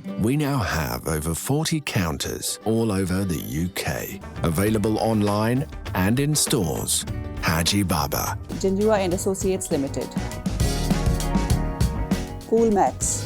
We now have over 40 counters all over the UK, available online and in stores. Haji Baba. Janjua and Associates Limited. Coolmax.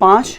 5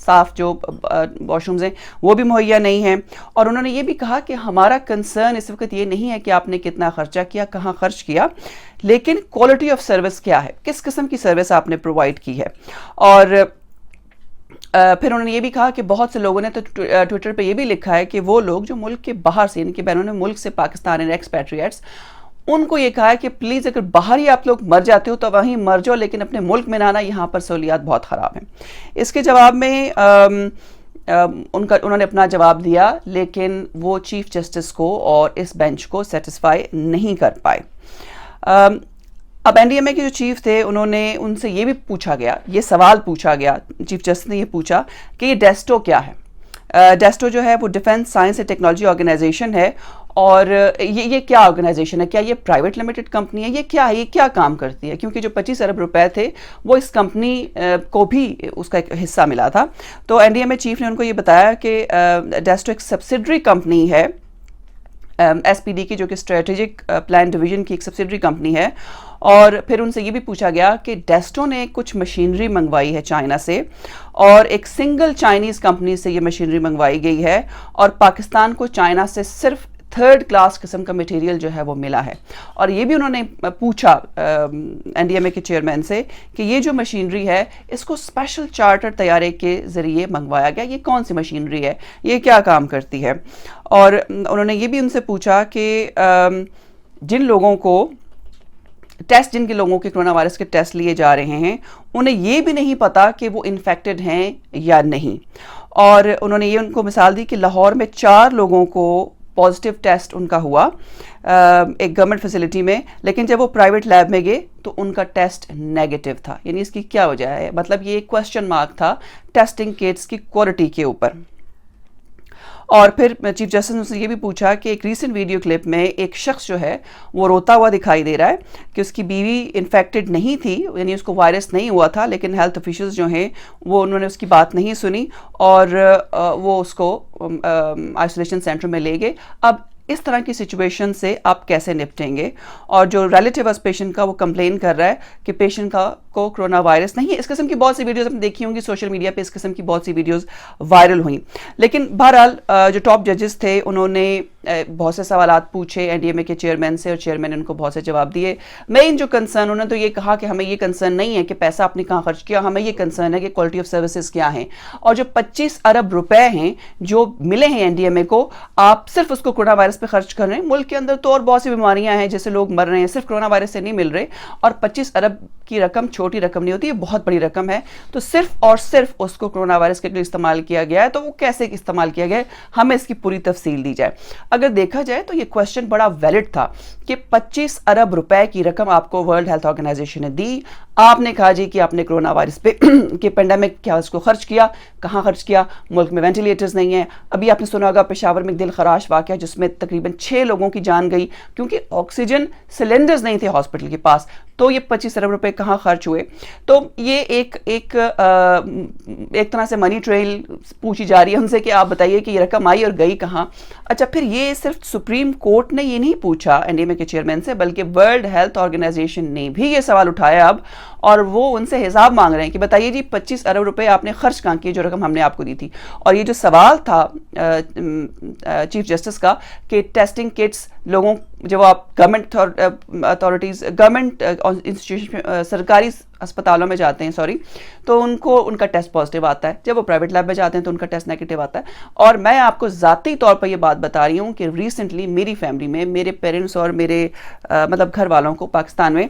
صاف جو wash rooms ہیں وہ بھی مہیا نہیں ہیں. اور انہوں نے یہ بھی کہا کہ ہمارا کنسرن اس وقت یہ نہیں ہے کہ آپ نے کتنا خرچہ کیا, کہاں خرچ کیا, لیکن کوالٹی آف سروس کیا ہے, کس قسم کی سروس آپ نے پرووائڈ کی ہے. اور پھر انہوں نے یہ بھی کہا کہ بہت سے لوگوں نے تو ٹویٹر پہ یہ بھی لکھا ہے کہ وہ لوگ جو ملک کے باہر سے, ان کے بیرون ملک سے پاکستان ہیں ایکسپیٹریٹس, ان کو یہ کہا ہے کہ پلیز اگر باہر ہی آپ لوگ مر جاتے ہو تو وہیں مر جاؤ, لیکن اپنے ملک میں نہ آنا, یہاں پر سہولیات بہت خراب ہیں. اس کے جواب میں انہوں نے اپنا جواب دیا, لیکن وہ چیف جسٹس کو اور اس بینچ کو سیٹسفائی نہیں کر پائے. اب این ڈی ایم اے کے جو چیف تھے انہوں نے ان سے یہ بھی پوچھا گیا, یہ سوال پوچھا گیا, چیف جسٹس نے یہ پوچھا کہ یہ ڈیسٹو کیا ہے. ڈیسٹو جو ہے وہ defence science and technology organisation ہے, اور یہ کیا آرگنائزیشن ہے, کیا یہ پرائیویٹ لمیٹڈ کمپنی ہے, یہ کیا ہے, یہ کیا کام کرتی ہے, کیونکہ جو 25 ارب روپے تھے وہ اس کمپنی کو بھی اس کا ایک حصہ ملا تھا. تو این ڈی ایم اے چیف نے ان کو یہ بتایا کہ ڈیسٹو ایک سبسڈری کمپنی ہے ایس پی ڈی کی, جو کہ اسٹریٹجک پلان ڈویژن کی ایک سبسڈری کمپنی ہے. اور پھر ان سے یہ بھی پوچھا گیا کہ ڈیسٹو نے کچھ مشینری منگوائی ہے چائنا سے, اور ایک سنگل چائنیز کمپنی سے یہ مشینری منگوائی گئی ہے, اور پاکستان کو چائنا سے صرف تھرڈ کلاس قسم کا مٹیریل جو ہے وہ ملا ہے. اور یہ بھی انہوں نے پوچھا این ڈی ایم اے کے چیئرمین سے کہ یہ جو مشینری ہے اس کو اسپیشل چارٹر طیارے کے ذریعے منگوایا گیا, یہ کون سی مشینری ہے, یہ کیا کام کرتی ہے. اور انہوں نے یہ بھی ان سے پوچھا کہ جن لوگوں کو جن کے لوگوں کے کرونا وائرس کے ٹیسٹ لیے جا رہے ہیں انہیں یہ بھی نہیں پتا کہ وہ انفیکٹڈ ہیں یا نہیں. اور انہوں نے یہ ان کو مثال دی کہ لاہور میں 4 لوگوں کو پازیٹیو ٹیسٹ ان کا ہوا ایک گورنمنٹ فیسلٹی میں, لیکن جب وہ پرائیویٹ لیب میں گئے تو ان کا ٹیسٹ نیگیٹو تھا. یعنی اس کی کیا وجہ ہے, مطلب یہ ایک کوسچن مارک تھا ٹیسٹنگ کٹس کی کوالٹی کے اوپر. اور پھر چیف جسٹس نے اسے یہ بھی پوچھا کہ ایک ریسنٹ ویڈیو کلپ میں ایک شخص جو ہے وہ روتا ہوا دکھائی دے رہا ہے کہ اس کی بیوی انفیکٹڈ نہیں تھی, یعنی اس کو وائرس نہیں ہوا تھا, لیکن ہیلتھ آفیشلز جو ہیں وہ انہوں نے اس کی بات نہیں سنی اور وہ اس کو آئسولیشن سینٹر میں لے گئے. اب اس طرح کی سچویشن سے آپ کیسے نپٹیں گے؟ اور جو ریلیٹیو اس پیشنٹ کا وہ کمپلین کر رہا ہے کہ پیشنٹ کو کرونا وائرس نہیں ہے. اس قسم کی بہت سی ویڈیوز آپ نے دیکھی ہوں گی سوشل میڈیا پہ, اس قسم کی بہت سی ویڈیوز وائرل ہوئیں. لیکن بہرحال جو ٹاپ ججز تھے انہوں نے بہت سے سوالات پوچھے این ڈی ایم اے کے چیئرمین سے, اور چیئرمین نے ان کو بہت سے جواب دیے. مین جو کنسرن, انہوں نے تو یہ کہا کہ ہمیں یہ کنسرن نہیں ہے کہ پیسہ آپ نے کہاں خرچ کیا, ہمیں یہ کنسرن ہے کہ کوالٹی آف سروسز کیا ہیں. اور جو 25 ارب روپے ہیں جو ملے ہیں این ڈی ایم اے کو, آپ صرف اس کو کرونا وائرس پہ خرچ کر رہے ہیں. ملک کے اندر تو اور بہت سی بیماریاں ہیں جیسے لوگ مر رہے ہیں, صرف کرونا وائرس سے نہیں مل رہے. اور 25 ارب کی رقم چھوٹی رقم نہیں ہوتی, یہ بہت بڑی رقم ہے. تو صرف اور صرف اس کو کرونا وائرس کے لیے استعمال کیا گیا ہے, تو وہ کیسے استعمال کیا گیا ہے, ہمیں اس کی پوری تفصیل دی جائے. اگر دیکھا جائے تو یہ کوسچن بڑا ویلڈ تھا کہ 25 ارب روپے کی رقم آپ کو ورلڈ ہیلتھ آرگنائزیشن نے دی, آپ نے کہا جی کہ آپ نے کرونا وائرس پہ کہ پینڈیمک کیا اس کو خرچ کیا, کہاں خرچ کیا, ملک میں وینٹیلیٹرز نہیں ہیں. ابھی آپ نے سنا ہوگا پشاور میں ایک دل خراش واقعہ جس میں تقریباً 6 لوگوں کی جان گئی کیونکہ آکسیجن سلنڈرز نہیں تھے ہاسپٹل کے پاس. تو یہ 25 ارب روپے کہاں خرچ ہوئے؟ تو یہ ایک طرح سے منی ٹریل پوچھی جا رہی ہے ان سے کہ آپ بتائیے کہ یہ رقم آئی اور گئی کہاں. اچھا, پھر یہ صرف سپریم کورٹ نے یہ نہیں پوچھا این ڈی ایم اے کے چیئرمین سے, بلکہ ورلڈ ہیلتھ آرگنائزیشن نے بھی یہ سوال اٹھایا اب, اور وہ ان سے حساب مانگ رہے ہیں کہ بتائیے جی 25 ارب روپے آپ نے خرچ کہاں کیے جو رقم ہم نے آپ کو دی تھی. اور یہ جو سوال تھا چیف جسٹس کا کہ ٹیسٹنگ کٹس لوگوں, جب آپ گورنمنٹ اتھارٹیز, گورنمنٹ انسٹیٹیوشن, سرکاری اسپتالوں میں جاتے ہیں تو ان کا ٹیسٹ پازیٹیو آتا ہے, جب وہ پرائیویٹ لیب میں جاتے ہیں تو ان کا ٹیسٹ نیگیٹو آتا ہے. اور میں آپ کو ذاتی طور پر یہ بات بتا رہی ہوں کہ ریسنٹلی میری فیملی میں میرے پیرنٹس اور میرے مطلب گھر والوں کو پاکستان میں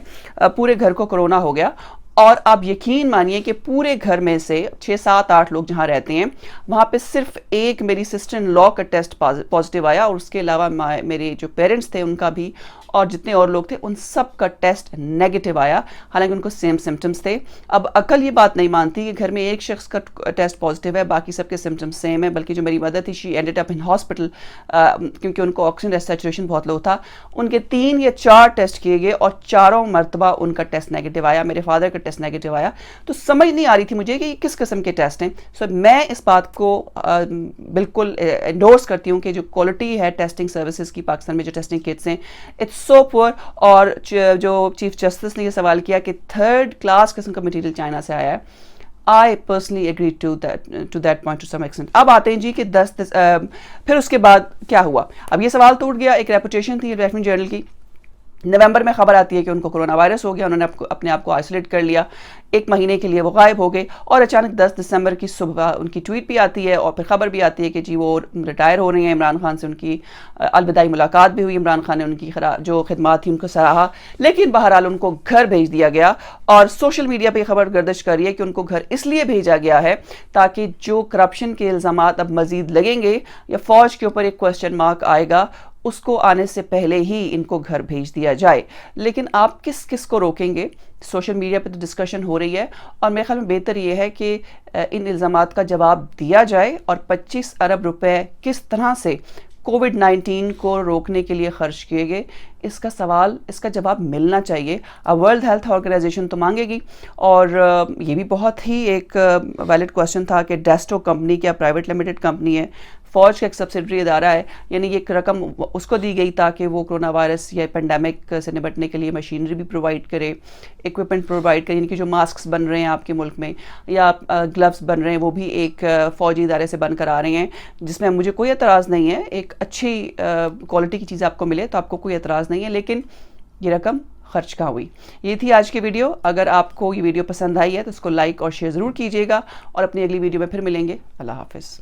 پورے گھر کو کرونا ہو گیا, اور آپ یقین مانیے کہ پورے گھر میں سے 6 7 8 لوگ جہاں رہتے ہیں وہاں پہ صرف ایک میری سسٹر ان لا کا ٹیسٹ پازیٹیو آیا, اور اس کے علاوہ میرے جو پیرنٹس تھے ان کا بھی, اور جتنے اور لوگ تھے ان سب کا ٹیسٹ نیگیٹو آیا, حالانکہ ان کو سیم سمٹمز تھے. اب عقل یہ بات نہیں مانتی کہ گھر میں ایک شخص کا ٹیسٹ پازیٹیو ہے, باقی سب کے سمٹمز سیم ہیں. بلکہ جو میری مدر تھی شی اینڈڈ اپ ان ہاسپٹل کیونکہ ان کو آکسیجن سیچوریشن بہت لو تھا. ان کے 3 یا 4 ٹیسٹ کیے گئے اور چاروں مرتبہ ان کا ٹیسٹ نیگیٹو آیا. میرے فادر کا ٹیسٹ نیگیٹو آیا. تو سمجھ نہیں آ رہی تھی مجھے کہ یہ کس قسم کے ٹیسٹ ہیں. سو میں اس بات کو بالکل انڈورس کرتی ہوں کہ جو کوالٹی ہے ٹیسٹنگ سروسز کی پاکستان میں, جو ٹیسٹنگ کٹس ہیں, اٹس سو پور. اور جو چیف جسٹس نے یہ سوال کیا کہ 3rd کلاس قسم کا مٹیریل چائنا سے آیا ہے, I personally agree to that point to some extent. اب آتے ہیں جی کہ پھر اس کے بعد کیا ہوا. اب یہ سوال تو اٹھ گیا, ایک ریپوٹیشن تھی ریفرنٹ جرنل کی, نومبر میں خبر آتی ہے کہ ان کو کرونا وائرس ہو گیا, انہوں نے اپنے آپ کو آئسولیٹ کر لیا, 1 مہینے کے لیے وہ غائب ہو گئے, اور اچانک 10 دسمبر کی صبح ان کی ٹویٹ بھی آتی ہے اور پھر خبر بھی آتی ہے کہ جی وہ ریٹائر ہو رہی ہیں. عمران خان سے ان کی الوداعی ملاقات بھی ہوئی, عمران خان نے ان کی جو خدمات تھی ان کو سراہا, لیکن بہرحال ان کو گھر بھیج دیا گیا. اور سوشل میڈیا پہ خبر گردش کر رہی ہے کہ ان کو گھر اس لیے بھیجا گیا ہے تاکہ جو کرپشن کے الزامات اب مزید لگیں گے یا فوج کے اوپر ایک کوسچن مارک آئے گا, اس کو آنے سے پہلے ہی ان کو گھر بھیج دیا جائے. لیکن آپ کس کو روکیں گے؟ سوشل میڈیا پہ تو ڈسکشن ہو رہی ہے, اور میرے خیال میں بہتر یہ ہے کہ ان الزامات کا جواب دیا جائے, اور 25 ارب روپے کس طرح سے کووڈ-19 کو روکنے کے لیے خرچ کیے گئے, اس کا جواب ملنا چاہیے. ورلڈ ہیلتھ آرگنائزیشن تو مانگے گی, اور یہ بھی بہت ہی ایک ویلڈ کوسچن تھا کہ ڈیسٹو کمپنی کیا پرائیویٹ لمیٹڈ کمپنی ہے, فوج کا ایک سبسڈری ادارہ ہے, یعنی یہ رقم اس کو دی گئی تاکہ وہ کرونا وائرس یا پینڈیمک سے نمٹنے کے لیے مشینری بھی پرووائڈ کرے, ایکوپمنٹ پرووائڈ کرے, یعنی کہ جو ماسکس بن رہے ہیں آپ کے ملک میں یا گلوز بن رہے ہیں وہ بھی ایک فوجی ادارے سے بن کر آ رہے ہیں, جس میں مجھے کوئی اعتراض نہیں ہے, ایک اچھی کوالٹی کی چیز آپ کو ملے تو آپ کو کوئی اعتراض نہیں ہے, لیکن یہ رقم خرچ کہاں ہوئی. یہ تھی آج کی ویڈیو. اگر آپ کو یہ ویڈیو پسند آئی ہے تو اس کو لائک اور شیئر ضرور کیجیے گا, اور اپنی اگلی ویڈیو میں پھر ملیں گے. اللہ حافظ.